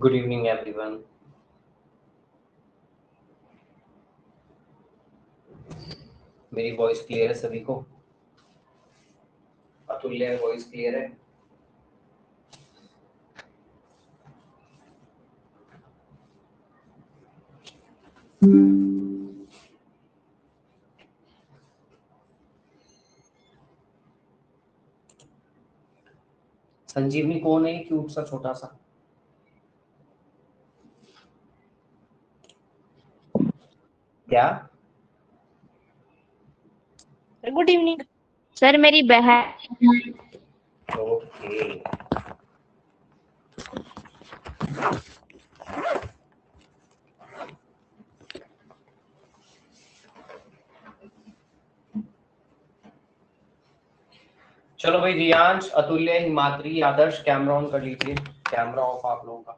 Good evening everyone. मेरी voice clear है सभी को? अतुल्य, वॉइस क्लियर है? संजीवनी कौन है? क्यूट सा छोटा सा। क्या? गुड इवनिंग सर, मेरी बहन। ओके। चलो भाई, रियांश, अतुल्य, हिमाद्री, आदर्श, कैमरा ऑन कर लीजिए। कैमरा ऑफ आप लोगों का।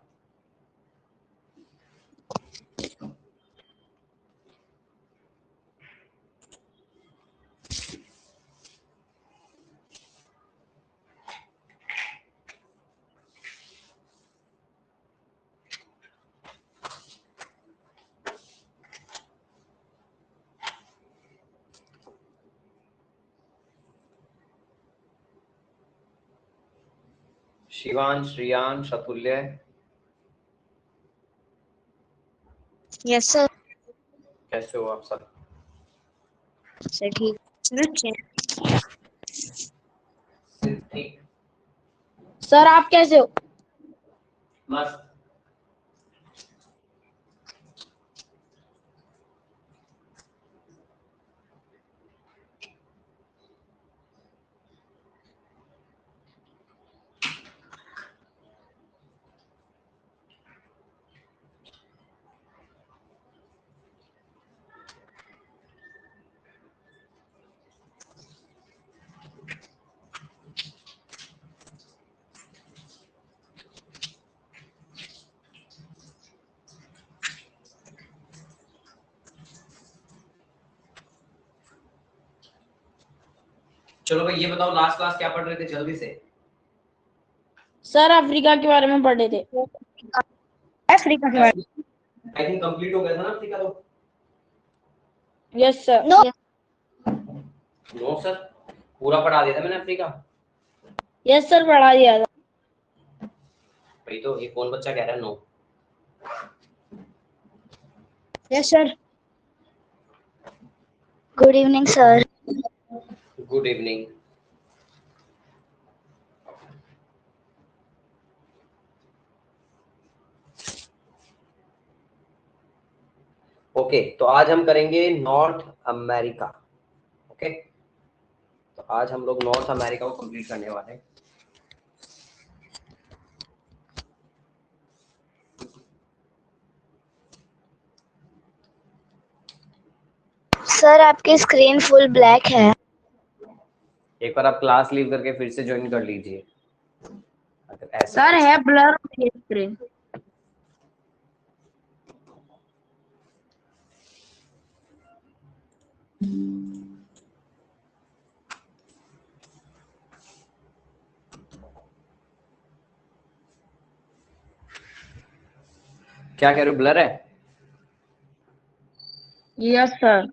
शिवांश, रियांश, अतुल्य। Yes sir. कैसे हो आप सब? सर ठीक। ठीक। सर आप कैसे हो? मस्त। चलो भाई, ये बताओ लास्ट क्लास क्या पढ़ रहे थे जल्दी से? सर अफ्रीका के बारे में पढ़ रहे थे। अफ्रीका के बारे में। आई थिंक कंप्लीट हो गया था ना अफ्रीका तो? Yes sir. No no sir, पूरा पढ़ा दिया था मैंने अफ्रीका। यस सर, पढ़ा दिया था। भाई तो ये कौन बच्चा कह रहा है no? Yes sir. Good evening sir. Good evening. Okay, तो आज हम करेंगे नॉर्थ अमेरिका। ओके, तो आज हम लोग नॉर्थ अमेरिका को कंप्लीट करने वाले हैं। सर आपकी स्क्रीन फुल ब्लैक है। एक बार आप क्लास लीव करके फिर से ज्वाइन कर लीजिए अगर ऐसा सर कुछ है ब्लर स्क्रीन। क्या कह रहे हो, ब्लर है? Yes sir.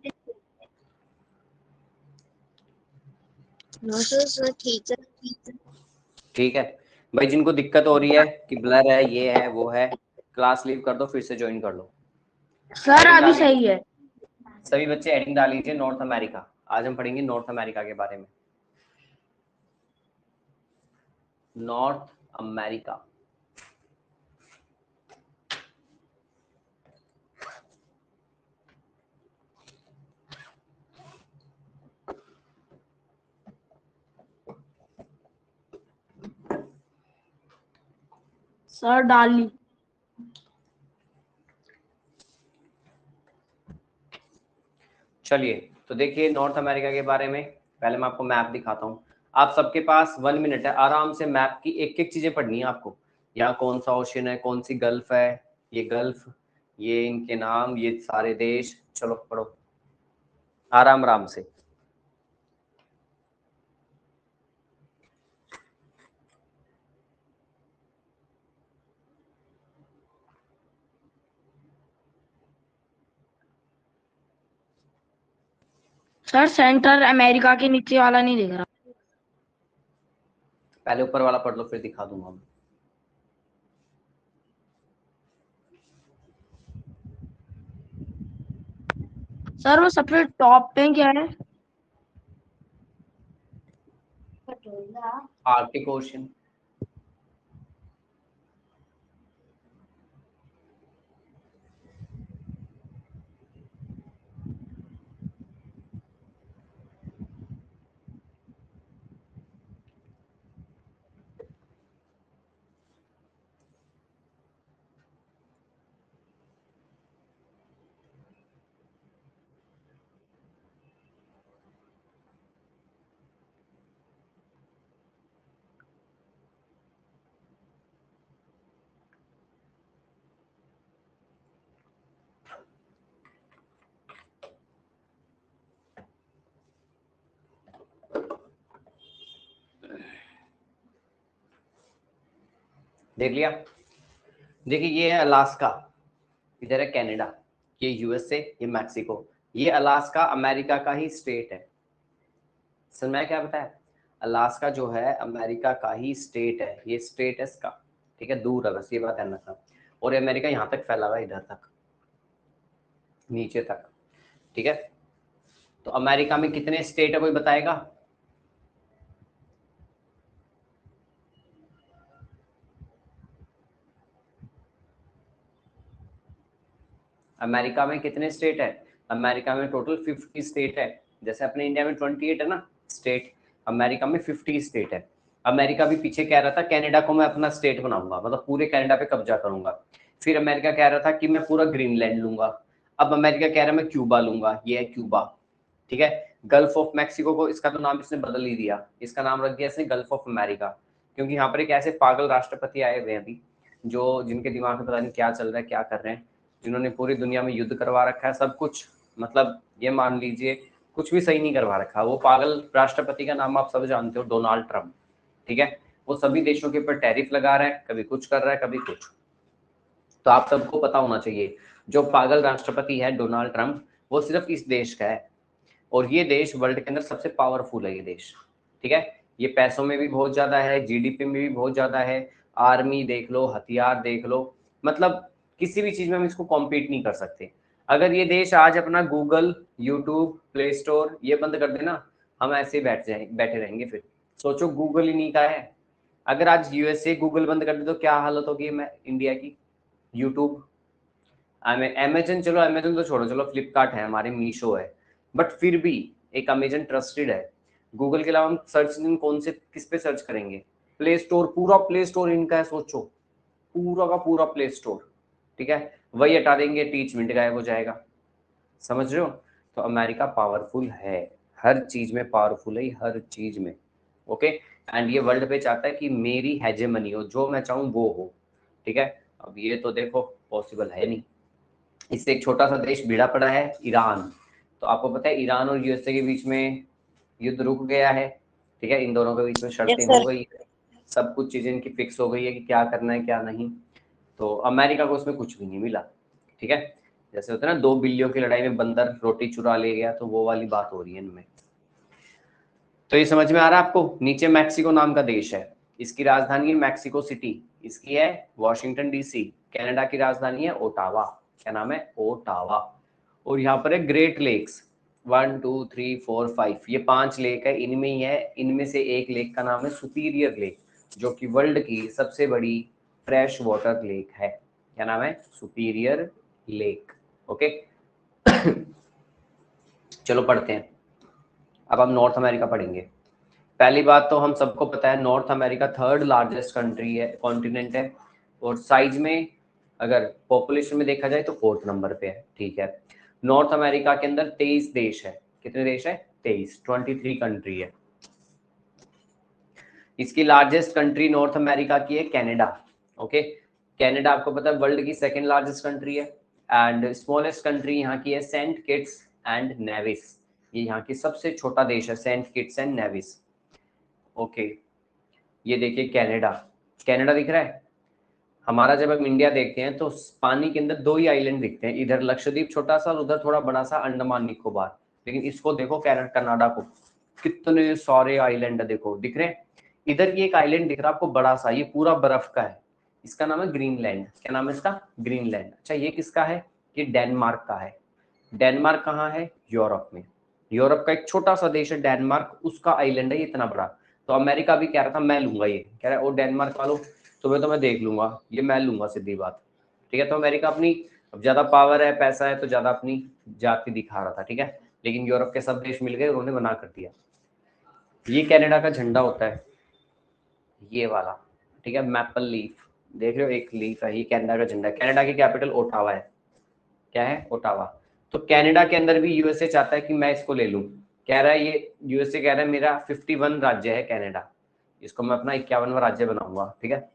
नो सर ठीक है। ठीक है भाई, जिनको दिक्कत हो रही है कि ब्लर है, ये है वो है, क्लास लीव कर दो, फिर से ज्वाइन कर लो। सर हेडिंग अभी डाल सही लीजिए है। सभी बच्चे, हेडिंग डाल लीजिए नॉर्थ अमेरिका। आज हम पढ़ेंगे नॉर्थ अमेरिका के बारे में। North America. सर डाली। चलिए, तो देखिए नॉर्थ अमेरिका के बारे में पहले मैं आपको मैप दिखाता हूँ। आप सबके पास 1 मिनट है, आराम से मैप की एक एक चीजें पढ़नी है आपको। यहाँ कौन सा ओशन है, कौन सी गल्फ है, ये गल्फ, ये इनके नाम, ये सारे देश। चलो पढ़ो आराम आराम से। सर सेंटर अमेरिका के नीचे वाला नहीं दिख रहा। पहले ऊपर वाला पढ़ लो फिर दिखा दूंगा मैं। सर वो सबसे टॉप पे क्या है? Arctic ocean. देख लिया? देखिए ये है अलास्का, इधर है कनाडा, ये यूएसए, ये मैक्सिको। ये अलास्का अमेरिका का ही स्टेट है। सर मैं क्या बताया, अलास्का जो है अमेरिका का ही स्टेट है, ये स्टेट है इसका, ठीक है, दूर है बस, ये बात ध्यान रखना। और ये अमेरिका यहाँ तक फैला हुआ है, इधर तक, नीचे तक, ठीक है। तो अमेरिका में कितने स्टेट है कोई बताएगा? अमेरिका में कितने स्टेट है? अमेरिका में टोटल 50 स्टेट है। जैसे अपने इंडिया में 28 है ना स्टेट, अमेरिका में 50 स्टेट है। अमेरिका भी पीछे कह रहा था कनाडा को मैं अपना स्टेट बनाऊंगा, मतलब पूरे कनाडा पे कब्जा करूंगा। फिर अमेरिका कह रहा था कि मैं पूरा ग्रीनलैंड लूंगा। अब अमेरिका कह रहा है मैं क्यूबा लूंगा, ये है क्यूबा, ठीक है। गल्फ ऑफ मैक्सिको को, इसका तो नाम इसने बदल ही दिया, इसका नाम रख दिया इसने गल्फ ऑफ अमेरिका, क्योंकि यहाँ पर एक ऐसे पागल राष्ट्रपति आए हुए हैं अभी, जो जिनके दिमाग में पता नहीं क्या चल रहा है, क्या कर रहे हैं, जिन्होंने पूरी दुनिया में युद्ध करवा रखा है, सब कुछ, मतलब ये मान लीजिए कुछ भी सही नहीं करवा रखा। वो पागल राष्ट्रपति का नाम आप सब जानते हो, डोनाल्ड ट्रम्प, ठीक है। वो सभी देशों के ऊपर टैरिफ लगा रहा है, कभी कुछ कर रहा है, कभी कुछ। तो आप सबको पता होना चाहिए, जो पागल राष्ट्रपति है डोनाल्ड ट्रम्प, वो सिर्फ इस देश का है, और ये देश वर्ल्ड के अंदर सबसे पावरफुल है ये देश, ठीक है। ये पैसों में भी बहुत ज्यादा है, जीडीपी में भी बहुत ज्यादा है, आर्मी देख लो, हथियार देख लो, मतलब किसी भी चीज में हम इसको कॉम्पीट नहीं कर सकते। अगर ये देश आज अपना गूगल, यूट्यूब, प्ले स्टोर ये बंद कर देना, हम ऐसे ही बैठे रहेंगे। फिर सोचो गूगल ही नहीं का है, अगर आज यूएसए गूगल बंद कर दे तो क्या हालत होगी मैं इंडिया की। यूट्यूब, अमेजन, चलो अमेजन तो छोड़ो, चलो फ्लिपकार्ट है हमारे, मीशो है, बट फिर भी एक अमेजन ट्रस्टेड है। गूगल के अलावा हम सर्च इंजन कौन से, किस पे सर्च करेंगे? प्ले स्टोर, पूरा प्ले स्टोर इनका है, सोचो पूरा का पूरा प्ले स्टोर, ठीक है। वही हटा देंगे, 30 मिनट गायब हो जाएगा, समझ रहे हो? तो अमेरिका पावरफुल है, हर चीज में पावरफुल है, हर चीज में, ओके। एंड ये वर्ल्ड पे चाहता है कि मेरी हेजेमनी हो, जो मैं चाहूँ वो हो, ठीक है। अब ये तो देखो पॉसिबल है नहीं। इससे एक छोटा सा देश भिड़ा पड़ा है, ईरान। तो आपको पता है ईरान और यूएसए के बीच में युद्ध रुक गया है, ठीक है। इन दोनों के बीच में यस शर्तें हो सर। गई है, सब कुछ चीजें इनकी फिक्स हो गई है कि क्या करना है क्या नहीं। तो अमेरिका को उसमें कुछ भी नहीं मिला, ठीक है। जैसे होता है ना, दो बिल्लियों की लड़ाई में बंदर रोटी चुरा ले गया, तो वो वाली बात हो रही है इनमें। तो ये समझ में आ रहा है आपको? नीचे मैक्सिको नाम का देश है, इसकी राजधानी है मैक्सिको सिटी, इसकी है वॉशिंगटन डीसी। कनाडा की राजधानी है ओटावा, क्या नाम है? ओटावा। और यहाँ पर है ग्रेट लेक्स, 1 2 3 4 5, ये 5 लेक है, इनमें ही है, इनमें से एक लेक का नाम है सुपीरियर लेक, जो कि वर्ल्ड की सबसे बड़ी फ्रेश वाटर लेक है। क्या नाम है? Superior lake, okay. चलो पढ़ते हैं, अब हम नॉर्थ अमेरिका पढ़ेंगे। पहली बात तो हम सबको पता है, North America third largest country है, कॉन्टिनेंट है, और साइज में अगर पॉपुलेशन में देखा जाए तो 4th नंबर पे है, ठीक है। नॉर्थ अमेरिका के अंदर 23 देश है, कितने देश है? 23 कंट्री है। इसकी लार्जेस्ट कंट्री नॉर्थ अमेरिका की है कनाडा, ओके। कनाडा आपको पता है वर्ल्ड की सेकंड लार्जेस्ट कंट्री है, एंड स्मॉलेस्ट कंट्री यहाँ की है सेंट किट्स एंड नेविस, ये यहाँ की सबसे छोटा देश है, Saint Kitts and Nevis, okay. ये देखिए कनाडा, कनाडा दिख रहा है? हमारा जब हम इंडिया देखते हैं तो पानी के अंदर दो ही आइलैंड दिखते हैं, इधर लक्षद्वीप छोटा सा और उधर थोड़ा बड़ा सा अंडमान निकोबार, लेकिन इसको देखो कनाडा को, कितने सारे आइलैंड देखो दिख रहे हैं। इधर ये एक आइलैंड दिख रहा है आपको बड़ा सा, ये पूरा बर्फ का है, इसका नाम है ग्रीनलैंड। क्या नाम है इसका? ग्रीनलैंड। अच्छा ये किसका है? ये डेनमार्क का है। डेनमार्क कहाँ है? यूरोप में। यूरोप का एक छोटा सा देश है डेनमार्क, उसका आइलैंड है ये इतना बड़ा। तो अमेरिका भी कह रहा था मैं लूंगा, ये कह रहा है ओ डेनमार्क वालों तुम्हें तो मैं देख लूंगा, ये मैं लूंगा, सीधी बात। ठीक है, तो अमेरिका अपनी अब ज्यादा पावर है, पैसा है, तो ज्यादा अपनी जाति दिखा रहा था। ठीक है, लेकिन यूरोप के सब देश मिल गए, उन्होंने मना कर दिया। ये कनाडा का झंडा होता है, ये वाला। ठीक है, मैपल लीफ देख रहे हो, एक लीफ है, ये कनाडा का झंडा है। कनाडा की कैपिटल ओटावा है। क्या है? ओटावा। तो कनाडा के अंदर भी यूएसए चाहता है कि मैं इसको ले लूं। कह रहा है ये यूएसए कह रहा है मेरा 51 राज्य है कनाडा, इसको मैं अपना 51वां राज्य बनाऊंगा। ठीक है,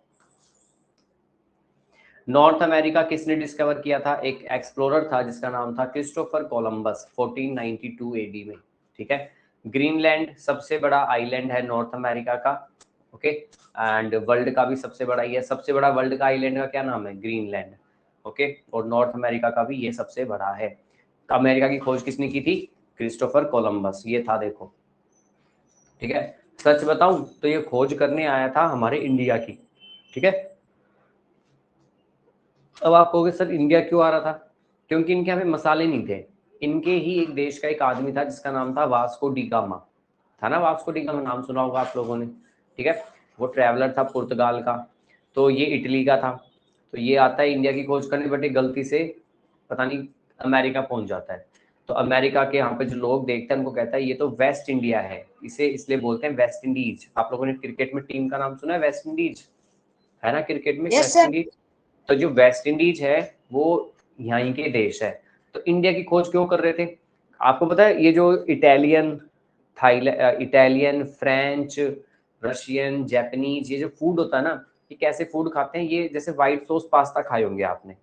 नॉर्थ अमेरिका किसने डिस्कवर किया था? एक एक्सप्लोरर था जिसका नाम था क्रिस्टोफर कोलंबस, 1492 एडी में। ठीक है, ग्रीनलैंड सबसे बड़ा आइलैंड है नॉर्थ अमेरिका का। ओके, एंड वर्ल्ड का भी सबसे बड़ा ही है। सबसे बड़ा वर्ल्ड का आइलैंड का क्या नाम है? ग्रीनलैंड। ओके, और नॉर्थ अमेरिका का भी ये सबसे बड़ा है। अमेरिका की खोज किसने की थी? क्रिस्टोफर कोलंबस, ये था देखो। ठीक है, सच बताऊं तो ये खोज करने आया था हमारे इंडिया की। ठीक है, अब आप कहोगे सर इंडिया क्यों आ रहा था? क्योंकि इनके यहाँ पे मसाले नहीं थे। इनके ही एक देश का एक आदमी था जिसका नाम था वास्को डी गामा, था ना? वास्को डी गामा नाम सुना होगा आप लोगों ने। ठीक है, वो ट्रैवलर था पुर्तगाल का, तो ये इटली का था। तो ये आता है इंडिया की खोज करने, बट ये गलती से पता नहीं अमेरिका पहुंच जाता है। तो अमेरिका के यहाँ पे जो लोग देखते हैं उनको कहता है ये तो वेस्ट इंडिया है, इसे इसलिए बोलते हैं वेस्ट इंडीज। आप लोगों ने क्रिकेट में टीम का नाम सुना है वेस्ट इंडीज, है ना? क्रिकेट में यस वेस्ट सर। इंडीज। तो जो वेस्ट इंडीज है वो यहीं के देश है। तो इंडिया की खोज क्यों कर रहे थे? आपको पता है ये जो Italian, Thailand, Italian, French, Russian, Japanese, ये जो फूड होता है ना, ये कैसे फूड खाते हैं? ये जैसे व्हाइट सॉस पास्ता खाए होंगे आपने,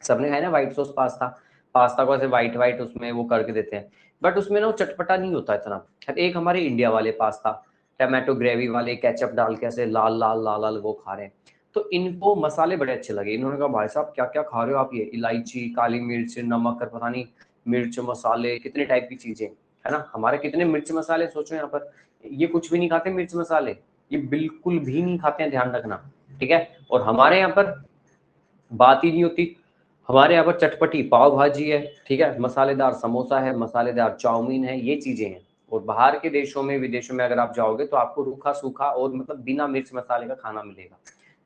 सबने खाया ना व्हाइट सॉस पास्ता। पास्ता को ऐसे व्हाइट व्हाइट उसमें वो करके देते हैं, बट उसमें ना वो चटपटा नहीं होता इतना। एक हमारे इंडिया वाले पास्ता टमाटो ग्रेवी वाले केचप डाल के ऐसे लाल लाल लाल लाल वो खा रहे हैं। तो इनको मसाले बड़े अच्छे लगे, इन्होंने कहा भाई साहब क्या क्या खा रहे हो आप, ये इलायची, काली मिर्च, नमक, कर पता नहीं मिर्च मसाले कितने टाइप की चीजें, है ना? हमारे कितने मिर्च मसाले सोचो यहाँ पर, ये कुछ भी नहीं खाते मिर्च मसाले, ये बिल्कुल भी नहीं खाते हैं, ध्यान रखना। ठीक है, और हमारे यहाँ पर बात ही नहीं होती। हमारे यहाँ पर चटपटी पाव भाजी है, ठीक है, मसालेदार समोसा है, मसालेदार चाउमीन है, ये चीजें हैं। और बाहर के देशों में, विदेशों में अगर आप जाओगे तो आपको रूखा सूखा और मतलब बिना मिर्च मसाले का खाना मिलेगा,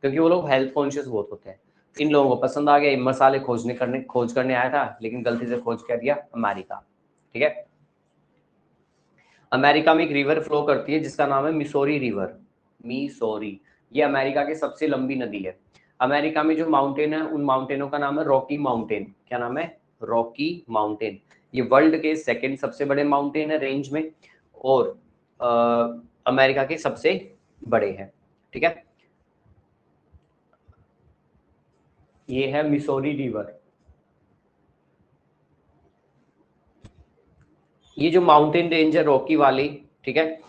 क्योंकि वो लोग हेल्थ कॉन्शियस बहुत होते हैं। इन लोगों को पसंद आ गया, ये मसाले खोज करने आया था, लेकिन गलती से खोज कर दिया अमेरिका। ठीक है, अमेरिका में एक रिवर फ्लो करती है जिसका नाम है मिसोरी रिवर। मिसोरी, ये अमेरिका की सबसे लंबी नदी है। अमेरिका में जो माउंटेन है उन माउंटेनों का नाम है रॉकी माउंटेन। क्या नाम है? Rocky mountain. ये वर्ल्ड के सेकंड सबसे बड़े माउंटेन है रेंज में, और अमेरिका के सबसे बड़े हैं। ठीक है, ये है मिसोरी रिवर। ये जो माउंटेन रेंज है रॉकी वाली, ठीक है,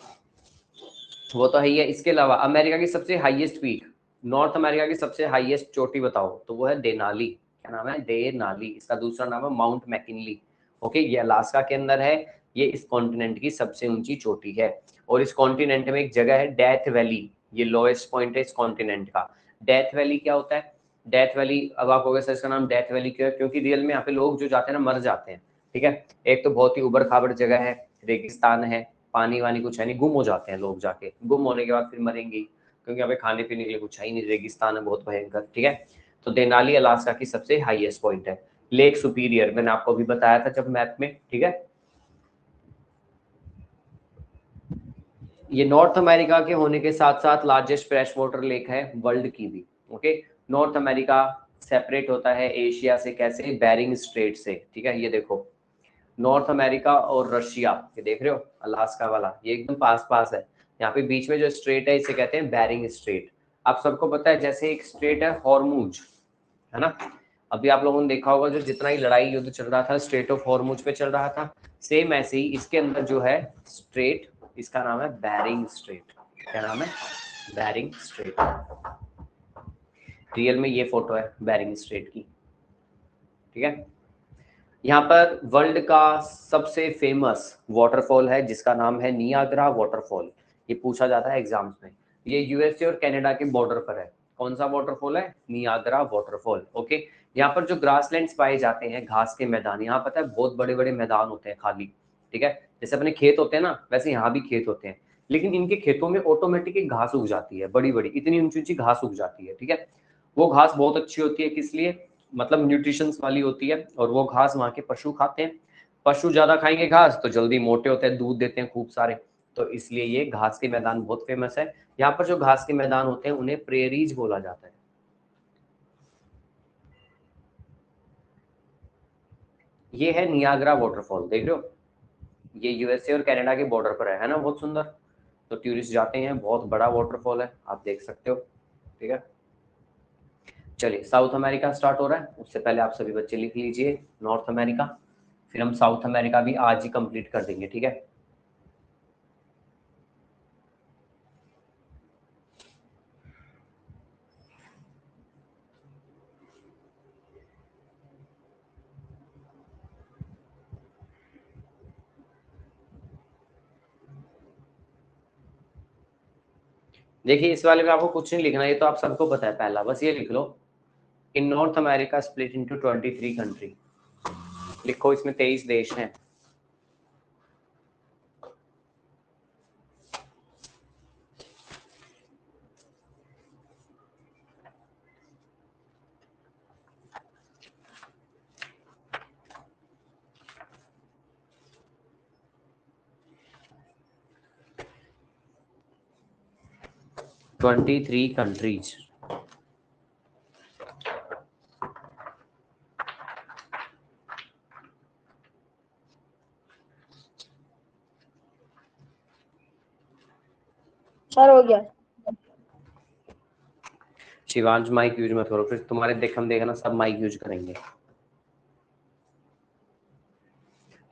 वो तो है ही है। इसके अलावा अमेरिका की सबसे हाईएस्ट पीक, नॉर्थ अमेरिका की सबसे हाईएस्ट चोटी बताओ तो वो है देनाली। क्या नाम है? देनाली। इसका दूसरा नाम है माउंट मैकिनली। ओके, ये अलास्का के अंदर है, ये इस कॉन्टिनेंट की सबसे ऊंची चोटी है। और इस कॉन्टिनेंट में एक जगह है डेथ वैली, ये लोएस्ट पॉइंट है इस कॉन्टिनेंट का। डेथ वैली क्या होता है? डेथ वैली, अब आप कहोगे सर इसका नाम डेथ वैली क्यों है? क्योंकि रियल में यहाँ पे लोग जो जाते हैं ना मर जाते हैं। ठीक है, एक तो बहुत ही उबड़ खाबड़ जगह है, रेगिस्तान है, पानी वानी कुछ है नहीं, गुम हो जाते हैं लोग जाके, गुम होने के बाद फिर मरेंगे, क्योंकि यहाँ पे खाने पीने के लिए कुछ है ही नहीं, रेगिस्तान है बहुत भयंकर। ठीक है, तो देनाली अलास्का की सबसे हाईएस्ट पॉइंट है। लेक सुपीरियर मैंने आपको अभी बताया था जब मैप में। ठीक है, ये नॉर्थ अमेरिका के होने के साथ साथ लार्जेस्ट फ्रेश वाटर लेक है वर्ल्ड की भी। ओके, नॉर्थ अमेरिका सेपरेट होता है एशिया से, कैसे? बेरिंग स्ट्रेट से। ठीक है, ये देखो नॉर्थ अमेरिका और रशिया, ये देख रहे हो अलास्का वाला, ये एकदम पास पास है। यहाँ पे बीच में जो स्ट्रेट है इसे कहते हैं बेरिंग स्ट्रेट। आप सबको पता है जैसे एक स्ट्रेट है हॉर्मुज, है ना? अभी आप लोगों ने देखा होगा जो जितना ही लड़ाई युद्ध चल रहा था स्ट्रेट ऑफ हॉर्मुज पे चल रहा था, सेम ऐसे ही इसके अंदर जो है स्ट्रेट, इसका नाम है बेरिंग स्ट्रेट। क्या नाम है? Bearing straight. रियल में ये फोटो है बेरिंग स्ट्रेट की। ठीक है, यहाँ पर वर्ल्ड का सबसे फेमस वाटरफॉल है जिसका नाम है नियाग्रा वाटरफॉल। ये पूछा जाता है एग्जाम्स में। ये यूएसए और कनाडा के बॉर्डर पर है। कौन सा वाटरफॉल है? Niagara waterfall. ओके, यहाँ पर जो ग्रासलैंड्स पाए जाते हैं, घास के मैदान, यहाँ पता है बहुत बड़े बड़े मैदान होते हैं खाली, ठीक है, जैसे अपने खेत होते हैं ना, वैसे यहाँ भी खेत होते हैं, लेकिन इनके खेतों में ऑटोमेटिक एक घास उग जाती है, बड़ी बड़ी इतनी ऊंची ऊंची घास उग जाती है, ठीक है। वो घास बहुत अच्छी होती है, किस लिए? मतलब न्यूट्रिशंस वाली होती है, और वो घास वहाँ के पशु खाते हैं। पशु ज्यादा खाएंगे घास तो जल्दी मोटे होते हैं, दूध देते हैं खूब सारे, तो इसलिए ये घास के मैदान बहुत फेमस है। यहाँ पर जो घास के मैदान होते हैं उन्हें प्रेरीज बोला जाता है। ये है नियाग्रा वाटरफॉल, देख रहे हो, ये यूएसए और कनाडा के बॉर्डर पर है ना, बहुत सुंदर। तो टूरिस्ट जाते हैं, बहुत बड़ा वाटरफॉल है, आप देख सकते हो, ठीक है। चलिए, साउथ अमेरिका स्टार्ट हो रहा है, उससे पहले आप सभी बच्चे लिख लीजिए नॉर्थ अमेरिका, फिर हम साउथ अमेरिका भी आज ही कंप्लीट कर देंगे, ठीक है। देखिए, इस वाले में आपको कुछ नहीं लिखना, ये तो आप सबको पता है, पहला बस ये लिख लो, in North America split into 23 country. लिखो, इसमें 23 देश हैं। Twenty three countries. सर हो गया। शिवांश माइक यूज मत करो, फिर तुम्हारे देखम देखना सब माइक यूज करेंगे।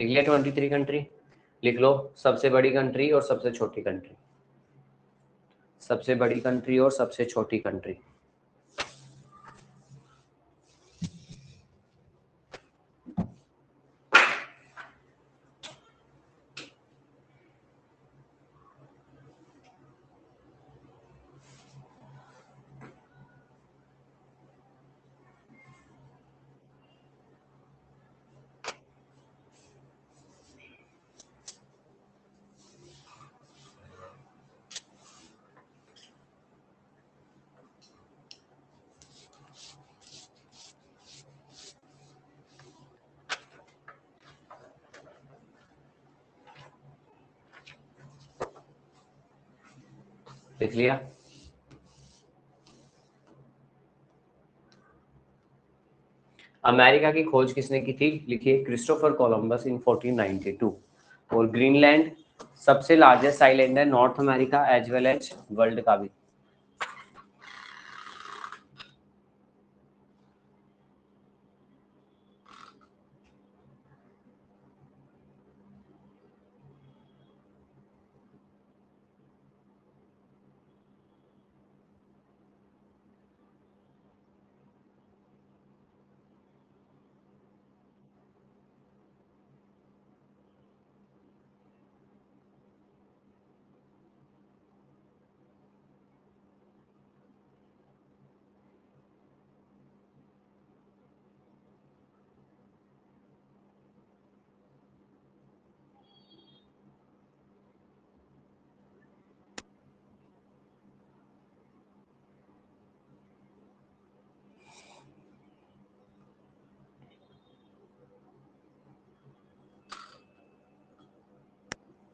लिख लिया 23 कंट्री? लिख लो सबसे बड़ी कंट्री और सबसे छोटी कंट्री, सबसे बड़ी कंट्री और सबसे छोटी कंट्री। लिख लिया? अमेरिका की खोज किसने की थी? लिखिए, क्रिस्टोफर कोलंबस इन 1492। और ग्रीनलैंड सबसे लार्जेस्ट आइलैंड है North America as well as world का भी।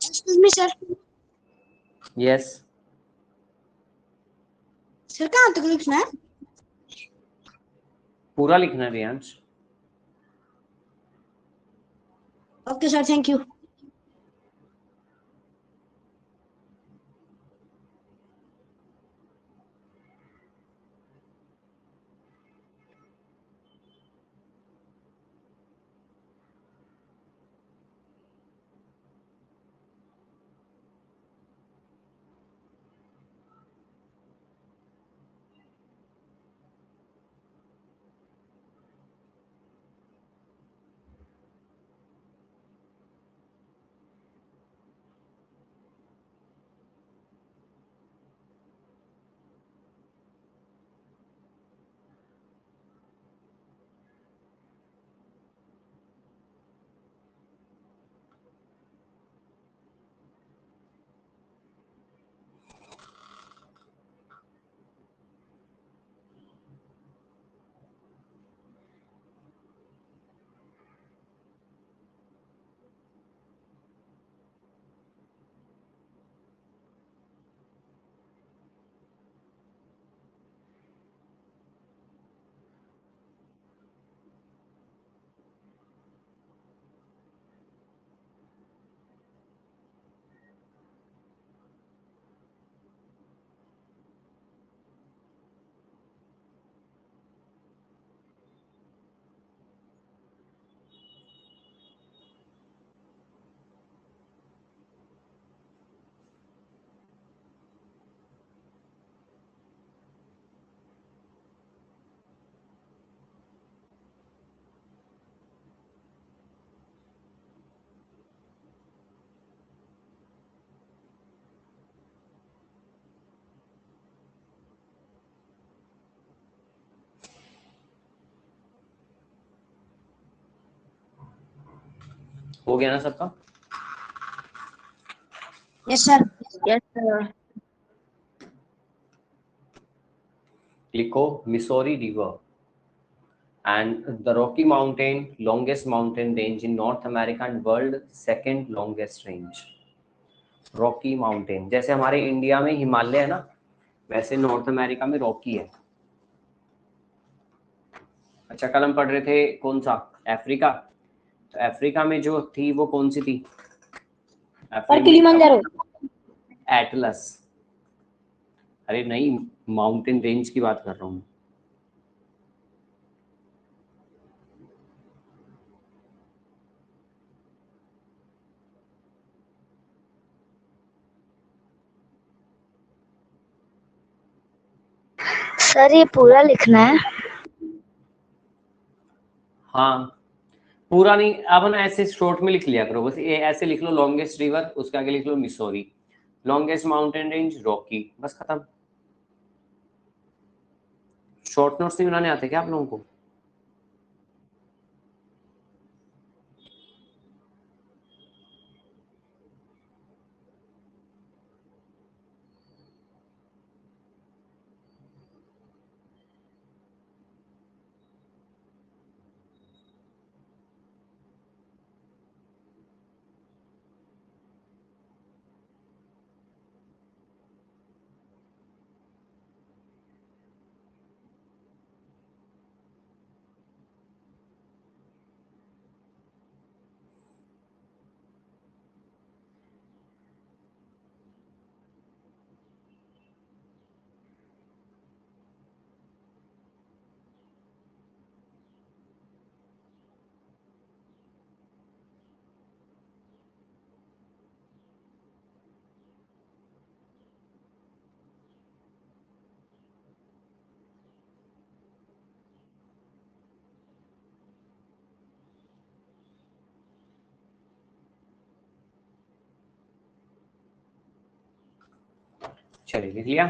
Excuse me sir. Yes. Sir कहाँ तक लिखना है? पूरा लिखना है Riyansh. Okay sir, thank you. हो गया ना सबका? Yes sir. Yes sir. लिखो Missouri river and the Rocky Mountain, longest mountain range in North America and world second longest range. Rocky mountain, जैसे हमारे इंडिया में हिमालय है ना, वैसे नॉर्थ अमेरिका में रॉकी है। अच्छा, कल हम पढ़ रहे थे कौन सा, अफ्रीका। तो अफ्रीका में जो थी वो कौन सी थी? और किलिमंजारो। एटलस। अरे नहीं, माउंटेन रेंज की बात कर रहा हूँ। सर ये पूरा लिखना है? हाँ, पूरा नहीं, अब ना ऐसे शॉर्ट में लिख लिया करो बस। ये ऐसे लिख लो, लॉन्गेस्ट रिवर, उसके आगे लिख लो Missouri, longest mountain range Rocky, बस खत्म। शॉर्ट नोट्स नहीं बनाने आते क्या आप लोगों को? चलिए, लिख लिया।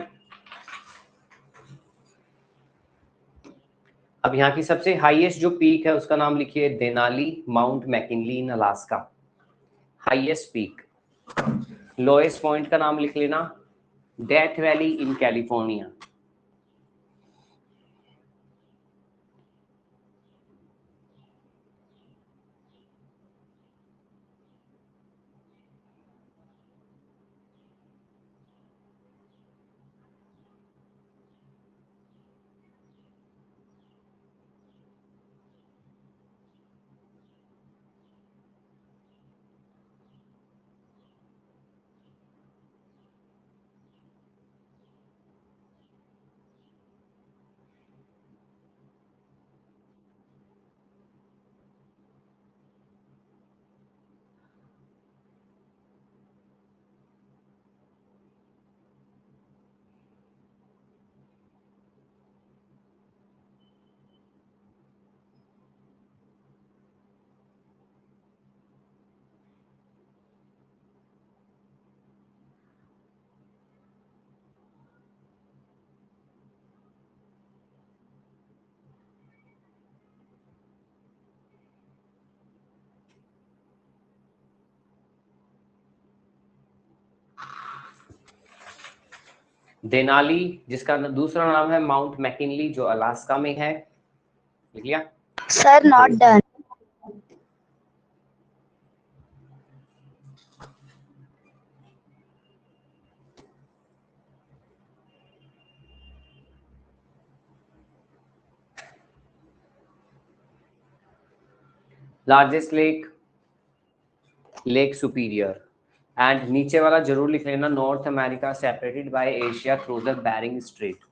अब यहाँ की सबसे हाईएस्ट जो पीक है उसका नाम लिखिए Denali Mount McKinley in Alaska, highest peak. Lowest point का नाम लिख लेना Death Valley in California. Denali जिसका दूसरा नाम है माउंट मैकिनली जो अलास्का में है, लिख लिया? Sir not done. Largest lake, lake Superior. And नीचे वाला जरूर लिख लेना, North America separated by Asia through the Bering Strait.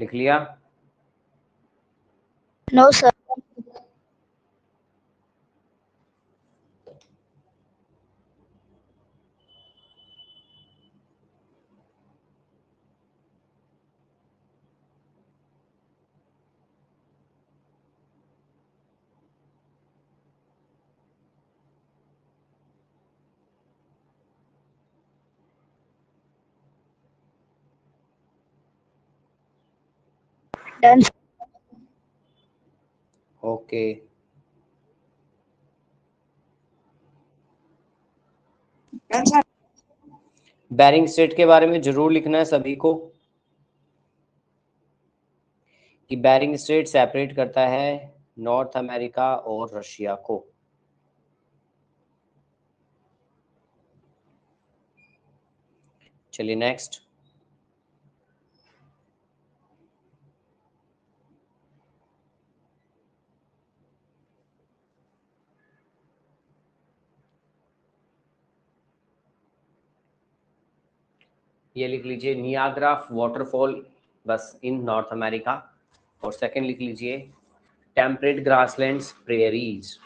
लिख लिया? No sir. Done. Okay, done sir. Bering Strait के बारे में जरूर लिखना है सभी को कि बेरिंग स्ट्रेट सेपरेट करता है नॉर्थ अमेरिका और रशिया को। चलिए नेक्स्ट। ये लिख लीजिए नियाग्रा वाटरफॉल बस इन नॉर्थ अमेरिका। और सेकंड लिख लीजिए temperate grasslands prairies.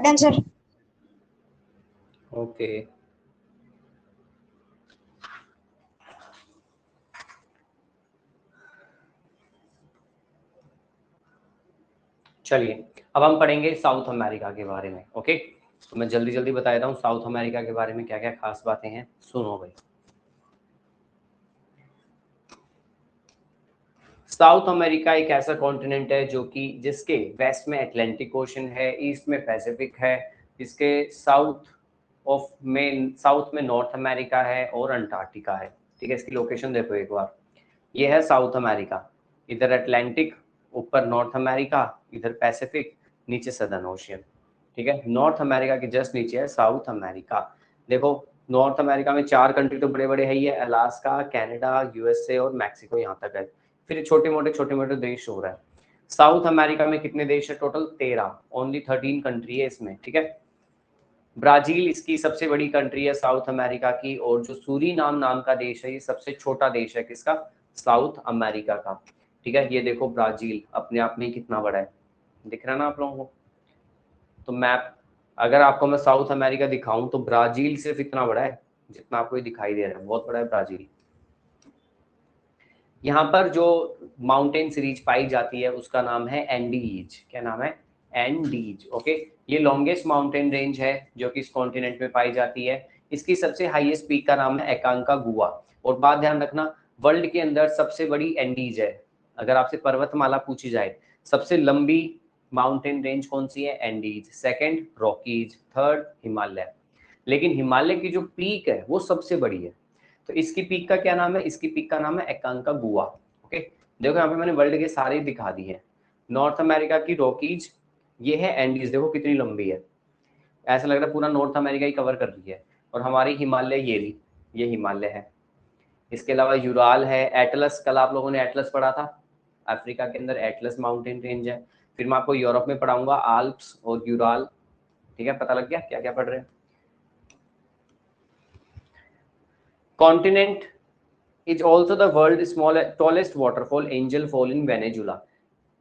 Done sir. Okay, चलिए अब हम पढ़ेंगे साउथ अमेरिका के बारे में। ओके, तो मैं जल्दी जल्दी बता देता हूँ साउथ अमेरिका के बारे में क्या क्या खास बातें हैं। सुनो भाई, साउथ अमेरिका एक ऐसा कॉन्टिनेंट है जो कि जिसके वेस्ट में अटलांटिक ओशन है, ईस्ट में पैसिफिक है, इसके साउथ में नॉर्थ अमेरिका है और अंटार्कटिका है। ठीक है, इसकी लोकेशन देखो एक बार। ये है साउथ अमेरिका, इधर अटलांटिक, ऊपर नॉर्थ अमेरिका, इधर पैसिफिक, नीचे सदर्न ओशियन। ठीक है, नॉर्थ अमेरिका के जस्ट नीचे है साउथ अमेरिका। देखो नॉर्थ अमेरिका में 4 कंट्री तो बड़े बड़े है ही है, अलास्का, कनाडा, यूएसए और मैक्सिको, यहाँ तक है। फिर छोटे मोटे देश हो रहा है। साउथ अमेरिका में कितने देश है टोटल? 13, ओनली 13 कंट्री है इसमें। ठीक है, ब्राजील इसकी सबसे बड़ी कंट्री है साउथ अमेरिका की, और जो सूरीनाम नाम का देश है ये सबसे छोटा देश है किसका? साउथ अमेरिका का। ठीक है, ये देखो ब्राजील अपने आप में कितना बड़ा है, दिख रहा है ना आप लोगों को? तो मैप अगर आपको मैं साउथ अमेरिका दिखाऊं तो ब्राजील सिर्फ इतना बड़ा है जितना आपको ये दिखाई दे रहा है, बहुत बड़ा है ब्राजील। यहाँ पर जो माउंटेन सीरीज पाई जाती है उसका नाम है एंडीज। क्या नाम है? एंडीज। ओके, ये लॉन्गेस्ट माउंटेन रेंज है जो कि इस कॉन्टिनेंट में पाई जाती है। इसकी सबसे हाईएस्ट पीक का नाम है एकांकागुआ। और बात ध्यान रखना, वर्ल्ड के अंदर सबसे बड़ी एंडीज है। अगर आपसे पर्वतमाला पूछी जाए सबसे लंबी माउंटेन रेंज कौन सी है? Andes. Second Rockies, third Himalaya. लेकिन हिमालय की जो पीक है वो सबसे बड़ी है। तो इसकी पीक का क्या नाम है? इसकी पीक का नाम है एकांकागुआ। ओके, देखो यहाँ पे मैंने वर्ल्ड के सारे दिखा दिए हैं। नॉर्थ अमेरिका की रॉकीज, ये है एंडीज, देखो कितनी लंबी है, ऐसा लग रहा है पूरा नॉर्थ अमेरिका ही कवर कर रही है। और हमारी हिमालय ये हिमालय है। इसके अलावा यूराल है, एटलस, कल आप लोगों ने एटलस पढ़ा था, अफ्रीका के अंदर एटलस माउंटेन रेंज है। फिर मैं आपको यूरोप में पढ़ाऊंगा आल्प्स और यूराल। ठीक है, पता लग गया क्या क्या पढ़ रहे हैं। Continent is also the world small tallest waterfall Angel fall in Venezuela.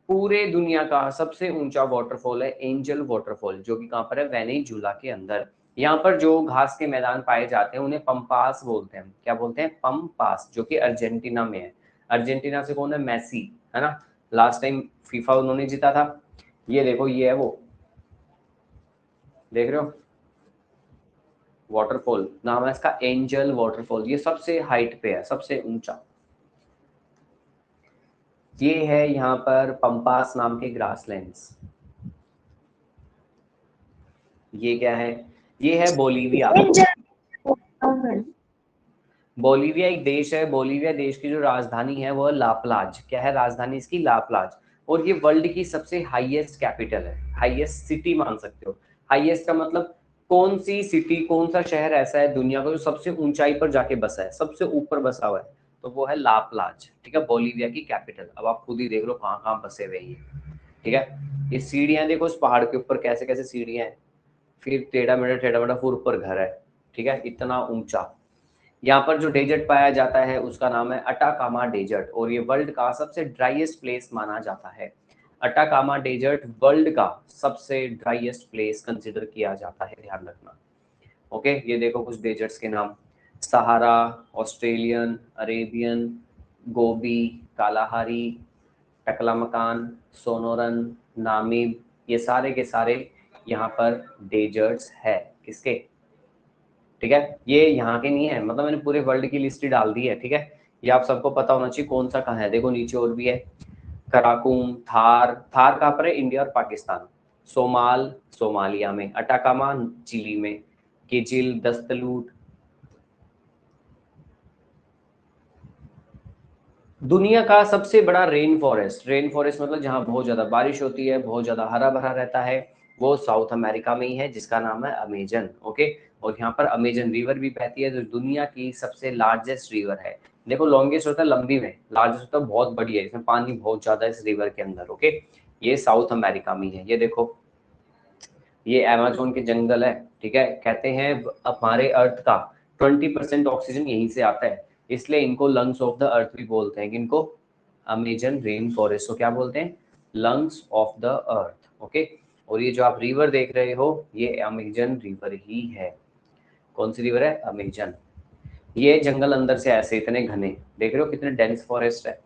पूरे दुनिया का सबसे ऊंचा वाटरफॉल है एंजल वाटरफॉल, जो कि कहाँ पर है, वेनेजुला के अंदर। यहाँ पर जो घास के मैदान पाए जाते हैं उन्हें पंपास बोलते हैं। क्या बोलते हैं? पंपास, जो कि अर्जेंटीना में है। अर्जेंटीना से कौन है? मेसी, है ना, लास्ट टाइम फीफा उन्होंने जीता था। ये देखो, ये है वो, देख रहे हो, वाटरफॉल नाम है इसका एंजल वाटरफॉल। ये सबसे हाइट पे है, सबसे ऊंचा। ये है यहाँ पर पंपास नाम के ग्रासलैंड्स। ये क्या है? ये है बोलीविया। बोलीविया एक देश है। बोलीविया देश की जो राजधानी है वो लाप्लाज। क्या है राजधानी इसकी? लाप्लाज। और ये वर्ल्ड की सबसे हाईएस्ट कैपिटल है, हाईएस्ट सिटी मान सकते हो। हाईएस्ट का मतलब कौन सी सिटी, कौन सा शहर ऐसा है दुनिया का जो सबसे ऊंचाई पर जाके बसा है, सबसे ऊपर बसा हुआ है, तो वो है लाप्लाज। ठीक है, बोलीविया की कैपिटल। अब आप खुद ही देख लो कहाँ कहाँ बसे हुए ये। ठीक है, ये सीढ़ियां देखो इस पहाड़ के ऊपर, कैसे कैसे सीढ़ियां हैं, फिर टेढ़ा मेढ़ा फिर ऊपर घर है। ठीक है, इतना ऊंचा। यहाँ पर जो डेजर्ट पाया जाता है उसका नाम है अटाकामा डेजर्ट, और ये वर्ल्ड का सबसे ड्राइएस्ट प्लेस माना जाता है। अटाकामा डेजर्ट वर्ल्ड का सबसे ड्राइएस्ट प्लेस कंसिडर किया जाता है, ध्यान रखना। ओके, ये देखो कुछ डेजर्ट्स के नाम, सहारा, ऑस्ट्रेलियन, अरेबियन, गोबी, कालाहारी, टकलामकान, सोनोरन, नामीब, ये सारे के सारे यहाँ पर डेजर्ट्स है। किसके? ठीक है, ये यहाँ के नहीं है, मतलब मैंने पूरे वर्ल्ड की लिस्ट ही डाल दी है। ठीक है, ये आप सबको पता होना चाहिए कौन सा कहाँ है। देखो नीचे और भी है, कराकुम, थार, थार कहाँ पर है? इंडिया और पाकिस्तान। सोमाल, सोमालिया में। अटाकामा, चिली में। किजिल, दस्तलूट। दुनिया का सबसे बड़ा रेन फॉरेस्ट, रेन फॉरेस्ट मतलब जहाँ बहुत ज्यादा बारिश होती है, बहुत ज्यादा हरा भरा रहता है, वो साउथ अमेरिका में ही है, जिसका नाम है अमेजन। ओके, और यहाँ पर अमेजन रिवर भी बहती है, जो दुनिया की सबसे लार्जेस्ट रिवर है। देखो लॉन्गेस्ट होता है लंबी में, लार्जेस्ट होता है बहुत बड़ी है, इसमें पानी बहुत ज्यादा है इस रिवर के अंदर। ओके, ये साउथ अमेरिका में है। ये देखो, ये अमेजोन के जंगल है। ठीक है, कहते हैं हमारे अर्थ का 20% ऑक्सीजन यहीं से आता है, इसलिए इनको लंग्स ऑफ द अर्थ भी बोलते हैं। इनको अमेजन रेन फॉरेस्ट को क्या बोलते हैं? Lungs of the earth. Okay, और ये जो आप रिवर देख रहे हो ये अमेजन रिवर ही है। कौन सी रिवर है? अमेजन। ये जंगल अंदर से ऐसे इतने घने, देख रहे हो कितने डेंस फॉरेस्ट है,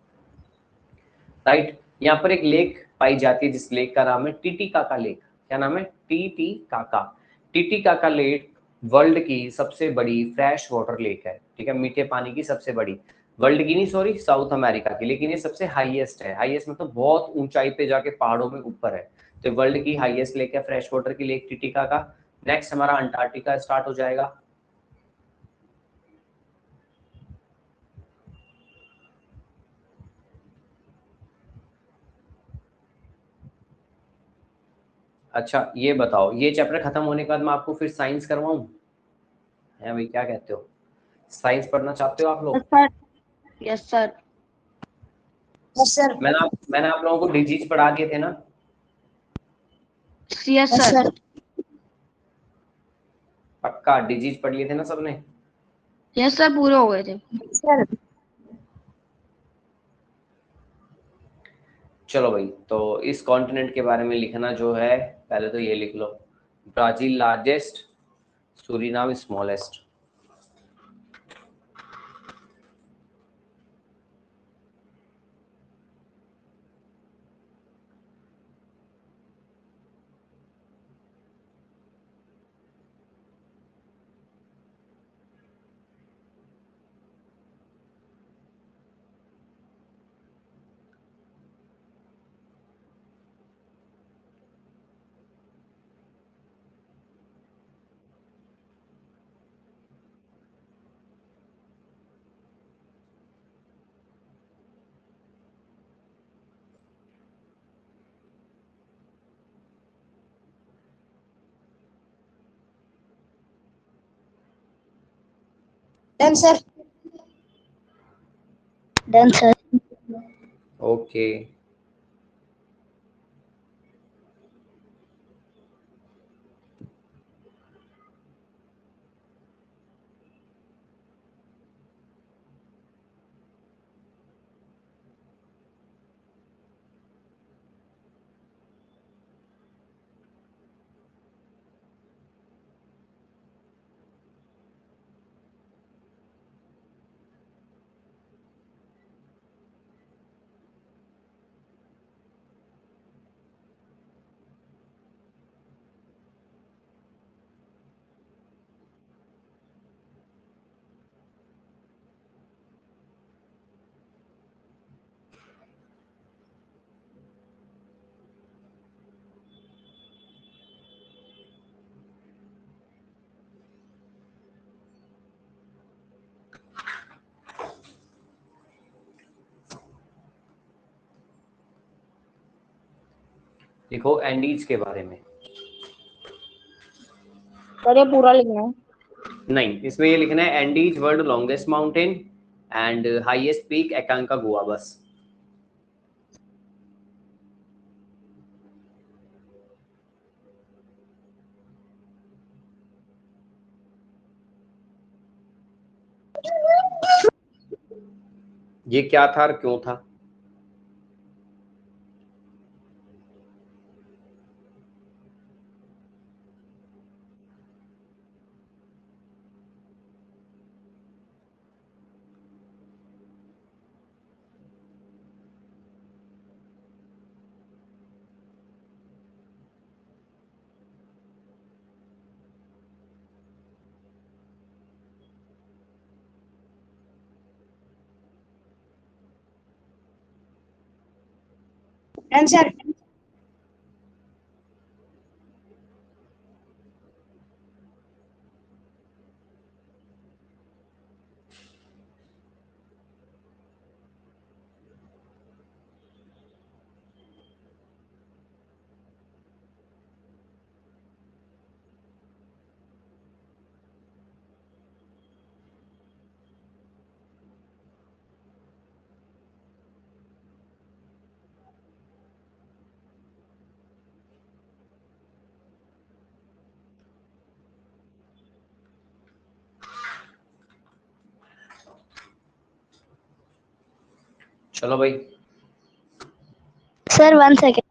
राइट। यहाँ पर एक लेक पाई जाती है जिस लेक का नाम है टीटीकाका लेक। क्या नाम है? टीटीकाका। टीटीकाका लेक वर्ल्ड की सबसे बड़ी फ्रेश वाटर लेक है। ठीक है, मीठे पानी की सबसे बड़ी, वर्ल्ड की नहीं सॉरी, साउथ अमेरिका की, लेकिन ये सबसे हाईएस्ट है। हाईएस्ट मतलब बहुत ऊंचाई पे जाके पहाड़ों में ऊपर है, तो वर्ल्ड की हाईएस्ट लेक है फ्रेश वाटर की लेक टीटीकाका। नेक्स्ट हमारा अंटार्कटिका स्टार्ट हो जाएगा। अच्छा ये बताओ, ये चैप्टर खत्म होने के बाद मैं आपको फिर साइंस करवाऊं? है भाई, क्या कहते हो? साइंस पढ़ना चाहते हो आप लोग? Yes sir. Yes sir. मैंने आप लोगों को डिजीज पढ़ा दिए थे ना? Yes sir. पक्का डिजीज पढ़ लिए थे ना सबने? यस सर, पूरे हो गए थे सर। चलो भाई, तो इस कॉन्टिनेंट के बारे में लिखना जो है, पहले तो ये लिख लो, Brazil largest, Suriname smallest. Done sir. Done sir. Okay, देखो एंडीज के बारे में। सर ये पूरा लिखना है। नहीं, इसमें ये लिखना है Andes world longest mountain and highest peak एकांकागुआ, बस। ये क्या था और क्यों था? Done sir. चलो भाई, सर 1 सेकेंड।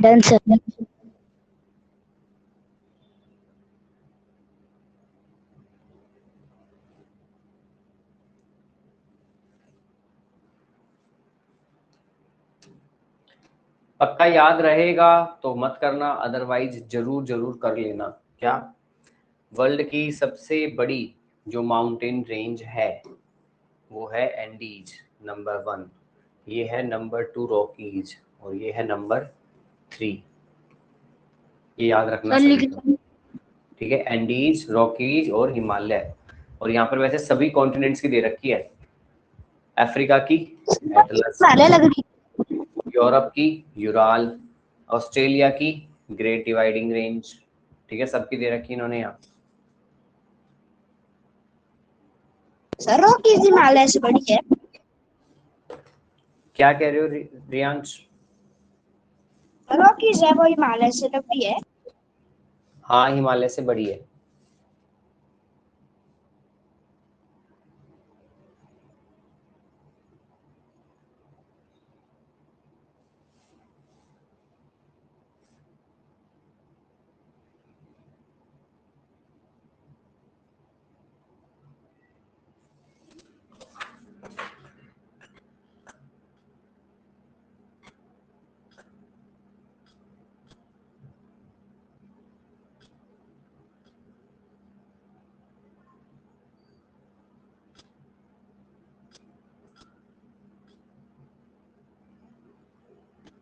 Done sir. पक्का याद रहेगा तो मत करना, अदरवाइज जरूर जरूर कर लेना। क्या? वर्ल्ड की सबसे बड़ी जो माउंटेन रेंज है वो है एंडीज, नंबर 1। ये है नंबर 2 रॉकीज, और ये है नंबर 3। ये याद रखना सर सभी लिख। को। ठीक है, एंडीज, रॉकीज और हिमालय। और यहाँ पर वैसे सभी कॉन्टिनेंट्स की दे रखी है। अफ्रीका की एटलस, साले लग रही। यूरोप की यूराल, ऑस्ट्रेलिया की ग्रेट डिवाइडिंग रेंज। ठीक है, सबकी दे रखी इन्होंने यहाँ। सर रॉकीज हिमालय से बड़ी है। क्या कह रहे हो रियांश? रॉकीज है वो हिमालय से लंबी है। हाँ, हिमालय से बड़ी है।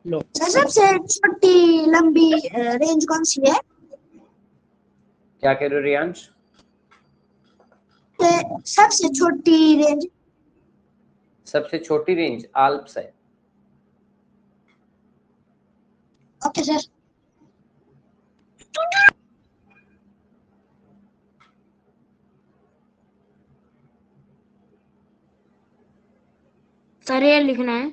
लो सर सबसे छोटी लंबी रेंज कौन सी है? क्या कह रहे हो रियांश? सबसे छोटी रेंज? सबसे छोटी रेंज आल्प्स है। Okay sir. सर ये लिखना है।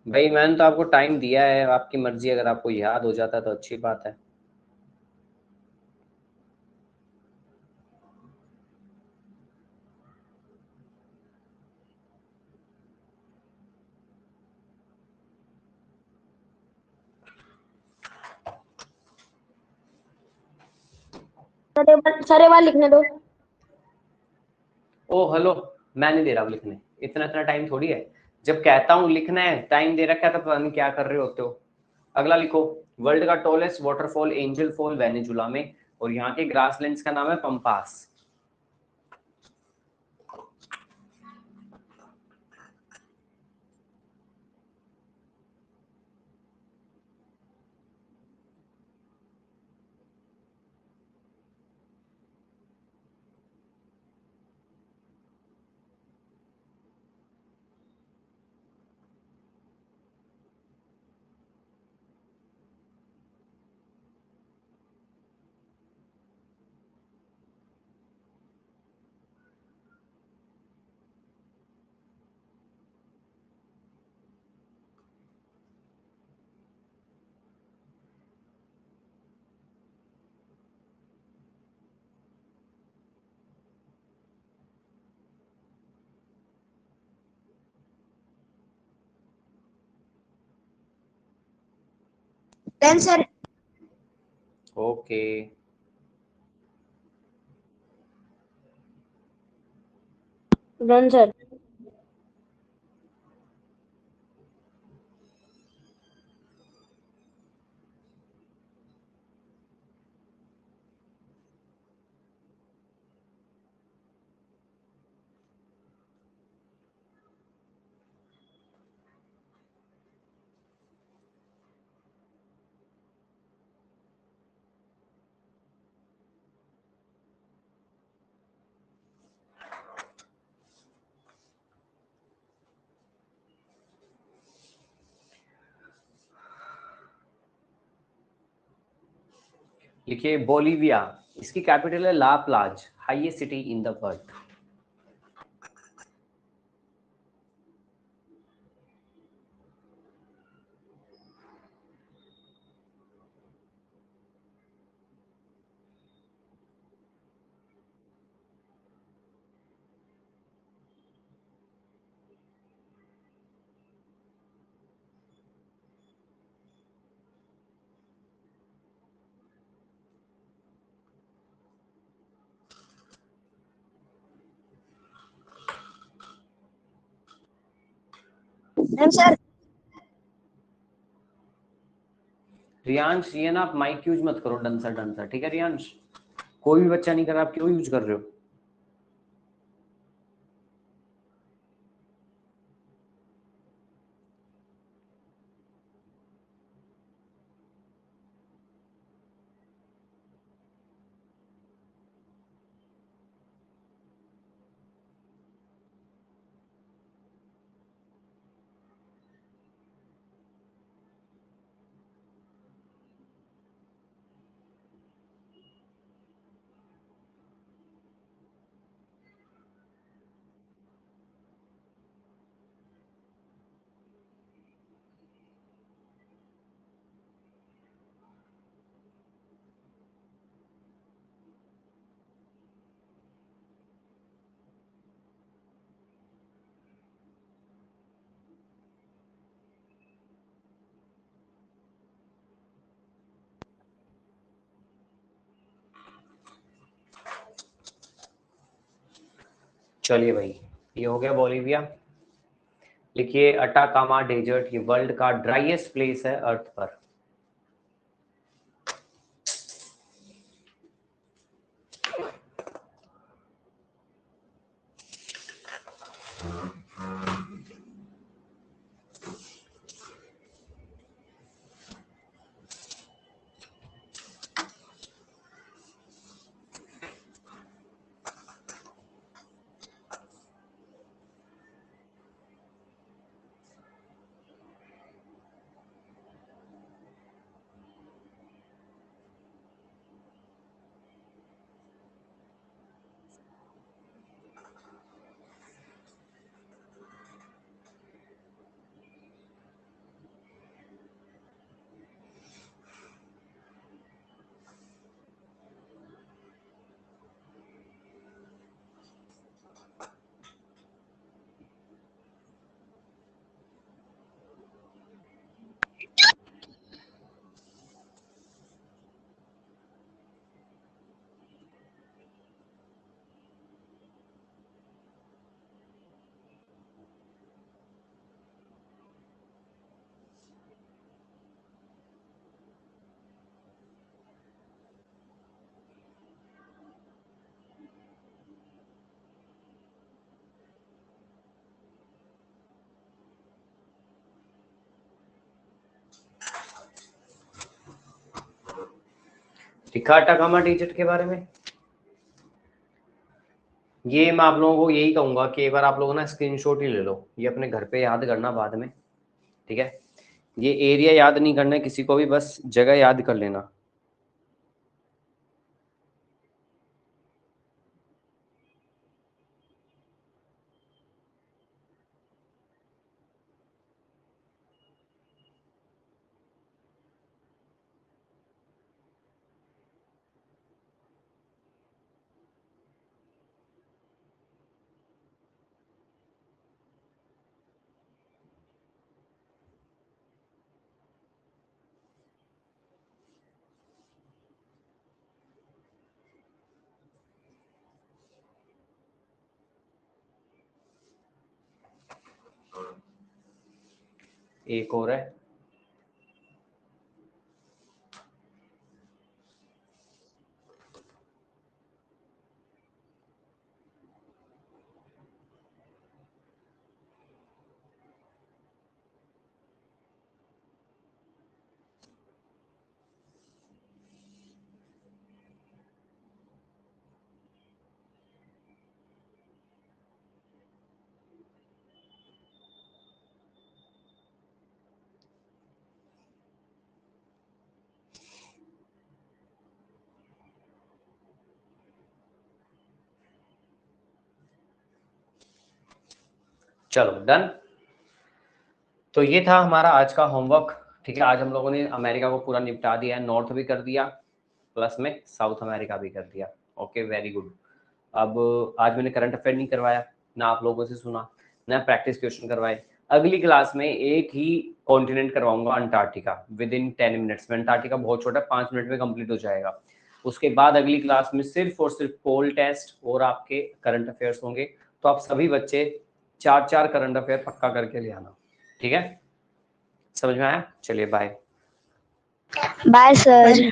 भाई मैंने तो आपको टाइम दिया है, आपकी मर्जी, अगर आपको याद हो जाता है तो अच्छी बात है। सर ये बार लिखने दो। ओ हेलो, मैं नहीं दे रहा हूँ लिखने, इतना इतना टाइम थोड़ी है। जब कहता हूँ लिखना है, टाइम दे रखा है, तो पता नहीं क्या कर रहे होते हो। अगला लिखो। वर्ल्ड का tallest waterfall Angel fall Venezuela में, और यहाँ के ग्रासलैंड्स का नाम है pampas. Done sir. Okay. Done sir. लिखिए बोलीविया, इसकी कैपिटल है La Paz, highest city in the world. Done sir. Riyansh, ये ना आप माइक यूज मत करो डन सा, ठीक है रियांश? कोई भी बच्चा नहीं कर रहा, आप क्यों यूज कर रहे हो? चलिए भाई, ये हो गया बोलीविया। लिखिए अटाकामा डेजर्ट, ये वर्ल्ड का ड्राइएस्ट प्लेस है अर्थ पर। लिखा अटाकामा डेजर्ट के बारे में? ये मैं आप लोगों को यही कहूंगा कि एक बार आप लोगों ना स्क्रीनशॉट ही ले लो, ये अपने घर पे याद करना बाद में, ठीक है? ये एरिया याद नहीं करना है किसी को भी, बस जगह याद कर लेना। एक और है, चलो डन। तो ये था हमारा आज का होमवर्क, ठीक है? आज हम लोगों ने अमेरिका को पूरा निपटा दिया है, नॉर्थ भी कर दिया, प्लस में साउथ अमेरिका भी कर दिया। Okay, very good. अब आज मैंने करंट अफेयर नहीं करवाया, ना आप लोगों से सुना, ना प्रैक्टिस क्वेश्चन करवाए। अगली क्लास में एक ही कॉन्टिनेंट करवाऊंगा, अंटार्कटिका, विद इन 10 मिनट्स में। अंटार्कटिका बहुत छोटा है, 5 मिनट में कंप्लीट हो जाएगा। उसके बाद अगली क्लास में सिर्फ और सिर्फ पोल टेस्ट और आपके करंट अफेयर्स होंगे। तो आप सभी बच्चे 4-4 करंट अफेयर पक्का करके ले आना, ठीक है? समझ में आया? चलिए बाय। Bye sir.